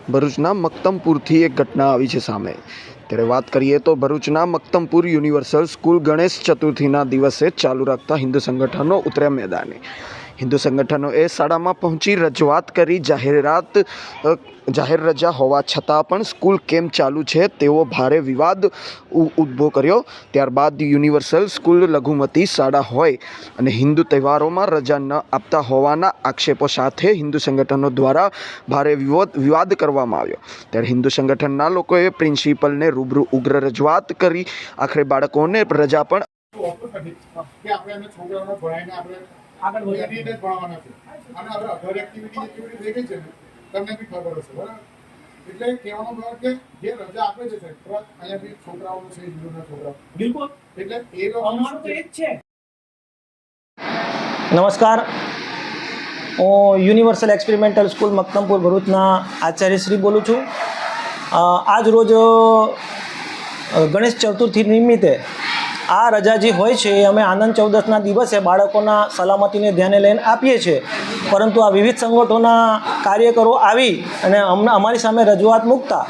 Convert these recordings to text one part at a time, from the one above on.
ભરૂચના મક્તમપુરથી એક ઘટના આવી છે સામે। ત્યારે વાત કરીએ તો ભરૂચના મક્તમપુર યુનિવર્સલ સ્કૂલ ગણેશ ચતુર્થીના દિવસે ચાલુ રાખતા હિન્દુ સંગઠનો ઉતર્યા મેદાને। હિન્દુ સંગઠનોએ શાળામાં પહોંચી રજૂઆત કરી જાહેર રજા હોવા છતાં પણ સ્કૂલ કેમ ચાલુ છે તેવો ભારે વિવાદ ઊભો કર્યો। ત્યારબાદ યુનિવર્સલ સ્કૂલ લઘુમતી શાળા હોય અને હિન્દુ તહેવારોમાં રજા ન આપતા હોવાના આક્ષેપો સાથે હિન્દુ સંગઠનો દ્વારા ભારે વિવાદ કરવામાં આવ્યો। ત્યારે હિન્દુ સંગઠનના લોકોએ પ્રિન્સિપલને રૂબરૂ ઉગ્ર રજૂઆત કરી આખરે બાળકોને રજા પણ આગળ વધી ભણવાના છે અને હવે અધર એક્ટિવિટી જેટલી થઈ ગઈ છે ને તમને બી ખબર હશે બરાબર। એટલે કહેવાનો ભાવ કે જે રજા આપે છે તો અહીંયા બી છોકરાઓ છે હિન્દુના છોકરાઓ બિલકુલ એટલે એ અમારું તો એ જ છે। નમસ્કાર, હું યુનિવર્સલ એક્સપેરિમેન્ટલ સ્કૂલ મક્તમપુર ભરૂચના આચાર્યશ્રી બોલું છું। આજ રોજ ગણેશ ચતુર્થી નિમિત્તે આ રજા જે હોય છે એ અમે આનંદ ચૌદસના દિવસે બાળકોના સલામતીને ધ્યાને લઈને આપીએ છીએ, પરંતુ આ વિવિધ સંગઠનોના કાર્યકરો આવી અને અમારી સામે રજૂઆત મૂકતા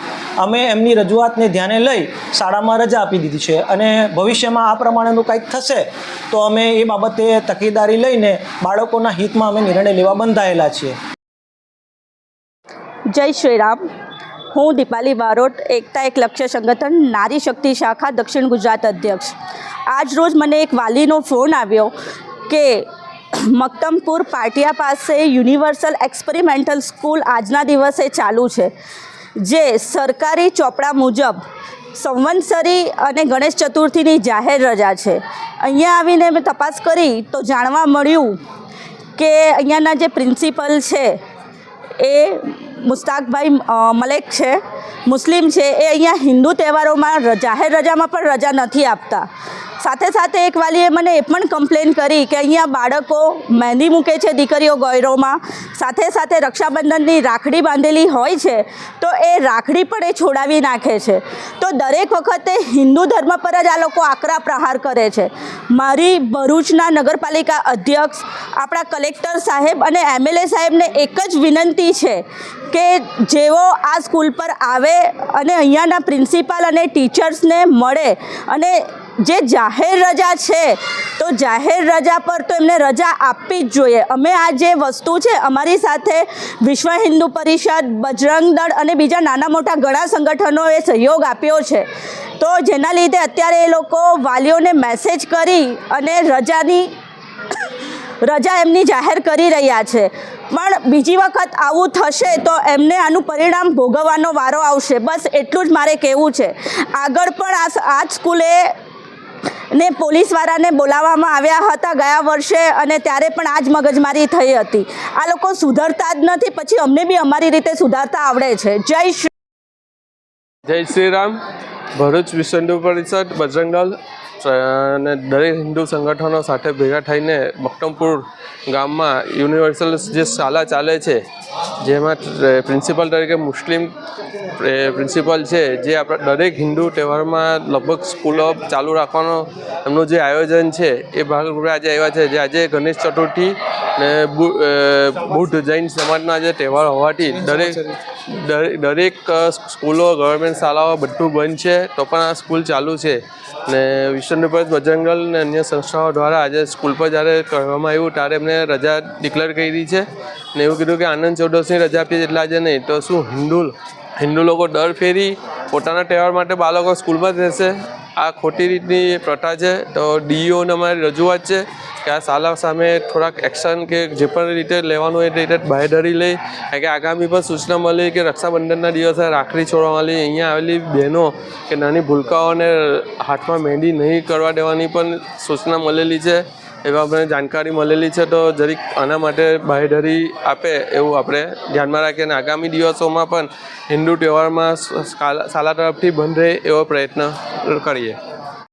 અમે એમની રજૂઆતને ધ્યાને લઈ શાળામાં રજા આપી દીધી છે અને ભવિષ્યમાં આ પ્રમાણેનું કંઈક થશે તો અમે એ બાબતે તકેદારી લઈને બાળકોના હિતમાં અમે નિર્ણય લેવા બંધાયેલા છીએ। જય શ્રી રામ। હું દીપાલી બારોટ, એકતા એક લક્ષ્ય સંગઠન નારી શક્તિ શાખા દક્ષિણ ગુજરાત અધ્યક્ષ। આજ રોજ મને એક વાલીનો ફોન આવ્યો કે મક્તમપુર પાટિયા પાસે યુનિવર્સલ એક્સપેરિમેન્ટલ સ્કૂલ આજના દિવસે ચાલુ છે, જે સરકારી ચોપડા મુજબ સંવત્સરી અને ગણેશ ચતુર્થીની જાહેર રજા છે। અહીંયા આવીને મેં તપાસ કરી તો જાણવા મળ્યું કે અહીંયાના જે પ્રિન્સિપલ છે એ મુસ્તાકભાઈ મલેક છે, મુસ્લિમ છે। એ અહીંયા હિન્દુ તહેવારોમાં જાહેર રજામાં પણ રજા નથી આપતા। સાથે સાથે એક વાલીએ મને એ પણ કમ્પ્લેન કરી કે અહીંયા બાળકો મહેંદી મૂકે છે દીકરીઓ ગોયરોમાં, સાથે સાથે રક્ષાબંધનની રાખડી બાંધેલી હોય છે તો એ રાખડી પણ એ છોડાવી નાખે છે। તો દરેક વખતે હિન્દુ ધર્મ પર જ આ લોકો આકરા પ્રહાર કરે છે। મારી ભરૂચના નગરપાલિકા અધ્યક્ષ, આપણા કલેક્ટર સાહેબ અને MLA સાહેબને એક જ વિનંતી છે કે જેઓ આ સ્કૂલ પર આવે અને અહીંયાના પ્રિન્સિપાલ અને ટીચર્સને મળે અને જે જાહેર રજા છે તો જાહેર રજા પર તો એમને રજા આપવી જ જોઈએ। અમે આ જે વસ્તુ છે અમારી સાથે વિશ્વ હિન્દુ પરિષદ, બજરંગ દળ અને બીજા નાના મોટા ઘણા સંગઠનોએ સહયોગ આપ્યો છે, તો જેના લીધે અત્યારે એ લોકો વાલીઓને મેસેજ કરી અને રજા એમની જાહેર કરી રહ્યા છે। પણ બીજી વખત આવું થશે તો એમને આનું પરિણામ ભોગવવાનો વારો આવશે। બસ એટલું જ મારે કહેવું છે। આગળ પણ આ સ્કૂલે ને પોલીસવાળાને બોલાવવામાં આવ્યા હતા ગયા વર્ષે અને ત્યારે પણ આ જ મગજમારી થઈ હતી। આ લોકો સુધરતા જ નથી, પછી અમને બી અમારી રીતે સુધારતા આવડે છે। જય શ્રી રામ। ભરૂચ વિશ્વ હિન્દુ પરિષદ, બજરંગ દળ અને દરેક હિન્દુ સંગઠનો સાથે ભેગા થઈને મક્તમપુર ગામમાં યુનિવર્સલ જે શાળા ચાલે છે, જેમાં પ્રિન્સિપલ તરીકે મુસ્લિમ પ્રિન્સિપલ છે, જે આપણા દરેક હિન્દુ તહેવારમાં લગભગ સ્કૂલો ચાલુ રાખવાનો એમનું જે આયોજન છે એ ભાગરૂપે આજે આવ્યા છે। જે આજે ગણેશ ચતુર્થી ને બુદ્ધ જૈન સમાજનો આજે તહેવાર હોવાથી દરેક સ્કૂલો, ગવર્મેન્ટ શાળાઓ બધું બંધ છે, તો પણ આ સ્કૂલ ચાલુ છે ને વિશ્વ હિન્દુ પરિષદ, બજરંગ દળ અને અન્ય સંસ્થાઓ દ્વારા આજે સ્કૂલ પર જ્યારે કહેવામાં આવ્યું ત્યારે એમને રજા ડિક્લેર કરી છે ને એવું કીધું કે આનંદ ચૌદસની રજા આપીએ એટલે આજે નહીં તો શું હિન્દુ લોકો દર ફેરી પોતાના તહેવાર માટે બાળકો સ્કૂલમાં જ રહેશે? આ ખોટી રીતની પ્રથા છે। તો DEOને અમારી રજૂઆત છે કે આ શાળા સામે થોડાક એક્શન કે જે પણ રીતે લેવાનું હોય તે રીતે બાંહેધરી લઈ, કારણ કે આગામી પણ સૂચના મળી કે રક્ષાબંધનના દિવસે રાખડી છોડવાની, અહીંયા આવેલી બહેનો કે નાની ભૂલકાઓને હાથમાં મહેંદી નહીં કરવા દેવાની પણ સૂચના મળેલી છે, એવા અમને જાણકારી મળેલી છે। તો જરીક આના માટે બાંહેધરી આપે એવું આપણે ધ્યાનમાં રાખીએ અને આગામી દિવસોમાં પણ હિન્દુ તહેવારમાં શાળા તરફથી બંધ રહે એવો પ્રયત્ન કરીએ।